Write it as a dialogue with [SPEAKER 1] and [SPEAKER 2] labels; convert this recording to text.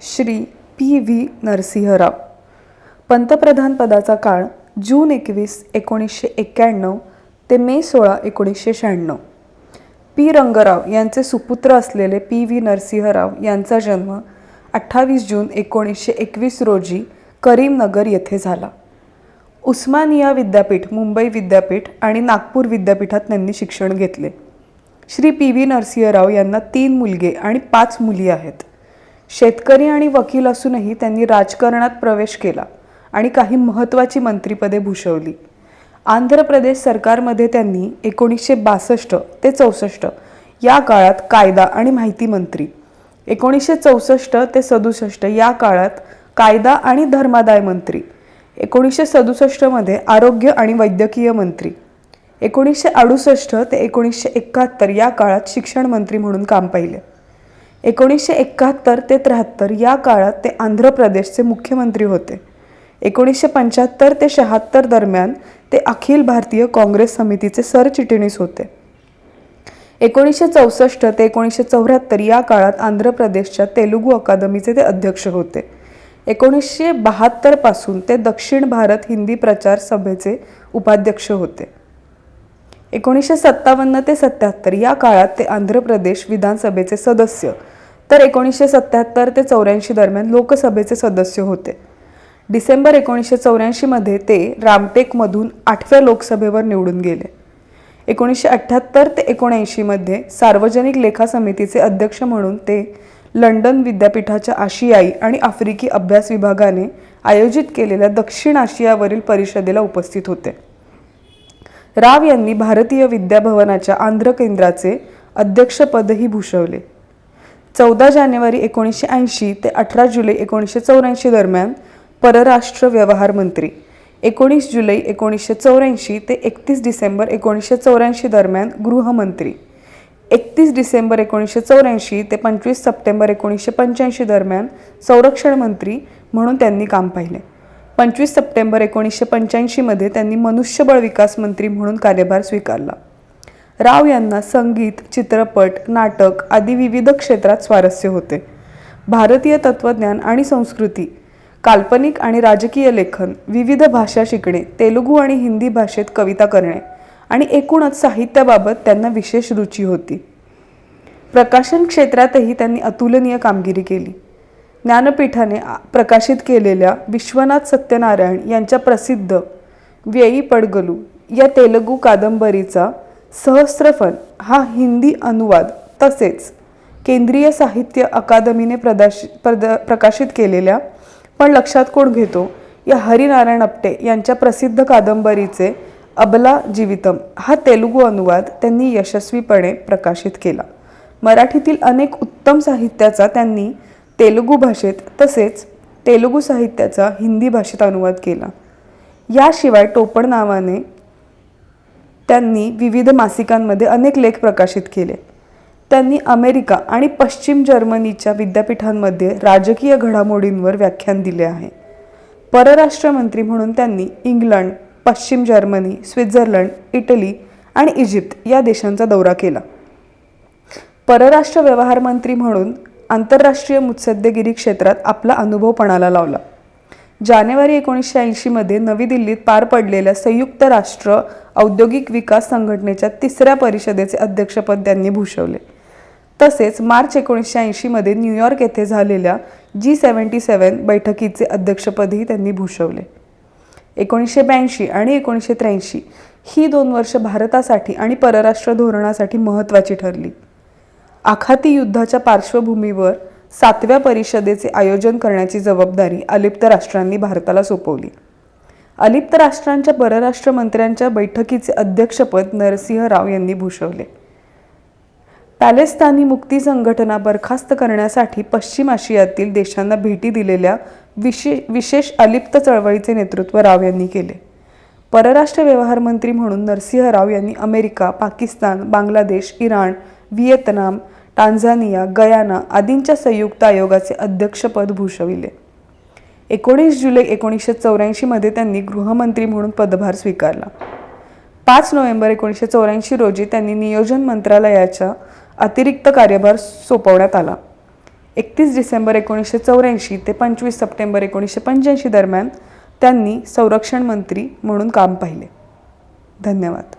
[SPEAKER 1] Shri P V. Narasimha Rao. पंतप्रधानपदाचा काळ जून 21, 1991 ते मे 16, 1996. P. Rangrao यांचे सुपुत्र असलेले पी.व्ही. नरसिंहराव यांचा जन्म 28 जून 1921 रोजी करीमनगर येथे झाला. उस्मानिया विद्यापीठ, मुंबई विद्यापीठ आणि नागपूर विद्यापीठात त्यांनी शिक्षण घेतले. श्री पी.व्ही. नरसिंहराव यांना 3 मुलगे आणि 5 मुली आहेत. शेतकरी आणि वकील असूनही त्यांनी राजकारणात प्रवेश केला आणि काही महत्त्वाची मंत्रिपदे भूषवली. आंध्र प्रदेश सरकारमध्ये त्यांनी 1962 ते 64 या काळात कायदा आणि माहिती मंत्री, 1964 ते 67 या काळात कायदा आणि धर्मादाय मंत्री, 1967 मध्ये आरोग्य आणि वैद्यकीय मंत्री, 1968 ते 1971 या काळात शिक्षण मंत्री म्हणून काम पाहिले. 1971 ते 73 या काळात ते आंध्र प्रदेशचे मुख्यमंत्री होते. 1975 ते 76 दरम्यान ते अखिल भारतीय काँग्रेस समितीचे सरचिटणीस होते. 1964 ते 1974 या काळात आंध्र प्रदेशच्या तेलुगू अकादमीचे ते अध्यक्ष होते. 1972 पासून ते दक्षिण भारत हिंदी प्रचार सभेचे उपाध्यक्ष होते. 1957 ते 77 या काळात ते आंध्र प्रदेश विधानसभेचे सदस्य, तर 1977 ते 84 दरम्यान लोकसभेचे सदस्य होते. डिसेंबर 1984 मध्ये ते रामटेकमधून 8व्या लोकसभेवर निवडून गेले. 1978 ते 79 मध्ये सार्वजनिक लेखा समितीचे अध्यक्ष म्हणून ते लंडन विद्यापीठाच्या आशियाई आणि आफ्रिकी अभ्यास विभागाने आयोजित केलेल्या दक्षिण आशियावरील परिषदेला उपस्थित होते. राव यांनी भारतीय विद्याभवनाच्या आंध्र केंद्राचे अध्यक्षपदही भूषवले. 14 जानेवारी 1980 ते 18 जुलै 1984 दरम्यान परराष्ट्र व्यवहार मंत्री, 19 जुलै 1984 ते 31 डिसेंबर 1984 दरम्यान गृहमंत्री, 31 डिसेंबर 1984 ते 25 सप्टेंबर 1985 दरम्यान संरक्षण मंत्री म्हणून त्यांनी काम पाहिले. 25 सप्टेंबर 1985 मध्ये त्यांनी मनुष्यबळ विकास मंत्री म्हणून कार्यभार स्वीकारला. राव यांना संगीत, चित्रपट, नाटक आदी विविध क्षेत्रात स्वारस्य होते. भारतीय तत्त्वज्ञान आणि संस्कृती, काल्पनिक आणि राजकीय लेखन, विविध भाषा शिकणे, तेलुगू आणि हिंदी भाषेत कविता करणे आणि एकूणच साहित्याबाबत त्यांना विशेष रुची होती. प्रकाशन क्षेत्रातही त्यांनी अतुलनीय कामगिरी केली. ज्ञानपीठाने प्रकाशित केलेल्या विश्वनाथ सत्यनारायण यांच्या प्रसिद्ध वेई पडगलू या तेलुगू कादंबरीचा सहस्त्रफन हा हिंदी अनुवाद तसेच केंद्रीय साहित्य अकादमीने प्रकाशित केलेल्या पण लक्षात कोण घेतो या हरिनारायण आपटे यांच्या प्रसिद्ध कादंबरीचे अबला जीवितम हा तेलुगू अनुवाद त्यांनी यशस्वीपणे प्रकाशित केला. मराठीतील अनेक उत्तम साहित्याचा त्यांनी तेलुगू भाषेत तसेच तेलुगू साहित्याचा हिंदी भाषेत अनुवाद केला. याशिवाय टोपण नावाने त्यांनी विविध मासिकांमध्ये अनेक लेख प्रकाशित केले. त्यांनी अमेरिका आणि पश्चिम जर्मनीच्या विद्यापीठांमध्ये राजकीय घडामोडींवर व्याख्यान दिले आहे. परराष्ट्र मंत्री म्हणून त्यांनी इंग्लंड, पश्चिम जर्मनी, स्वित्झर्लंड, इटली आणि इजिप्त या देशांचा दौरा केला. परराष्ट्र व्यवहार मंत्री म्हणून आंतरराष्ट्रीय मुत्सद्देगिरी क्षेत्रात आपला अनुभव पणाला लावला. जानेवारी 1980 मध्ये नवी दिल्लीत पार पडलेल्या संयुक्त राष्ट्र औद्योगिक विकास संघटनेच्या 3ऱ्या परिषदेचे अध्यक्षपद त्यांनी भूषवले. तसेच मार्च 1980 मध्ये न्यूयॉर्क येथे झालेल्या G77 बैठकीचे अध्यक्षपदही त्यांनी भूषवले. 1982 आणि 1983 ही 2 वर्ष भारतासाठी आणि परराष्ट्र धोरणासाठी महत्त्वाची ठरली. आखाती युद्धाच्या पार्श्वभूमीवर 7व्या परिषदेचे आयोजन करण्याची जबाबदारी अलिप्त राष्ट्रांनी भारताला सोपवली. अलिप्त राष्ट्रांच्या परराष्ट्र मंत्र्यांच्या बैठकीचे अध्यक्षपद नरसिंहराव यांनी भूषवले. पॅलेस्तानी मुक्ती संघटना बरखास्त करण्यासाठी पश्चिम आशियातील देशांना भेटी दिलेल्या विशेष अलिप्त चळवळीचे नेतृत्व राव यांनी केले. परराष्ट्र व्यवहार मंत्री म्हणून नरसिंहराव यांनी America, Pakistan, Bangladesh, Iran, Vietnam, Tanzania, Guyana आदींच्या संयुक्त आयोगाचे अध्यक्षपद भूषविले. 19 जुलै 1984 मध्ये त्यांनी गृहमंत्री म्हणून पदभार स्वीकारला. 5 नोव्हेंबर 1984 रोजी त्यांनी नियोजन मंत्रालयाचा अतिरिक्त कार्यभार सोपवण्यात आला. 31 डिसेंबर 1984 ते 25 सप्टेंबर 1985 दरम्यान त्यांनी संरक्षण मंत्री म्हणून काम पाहिले. धन्यवाद.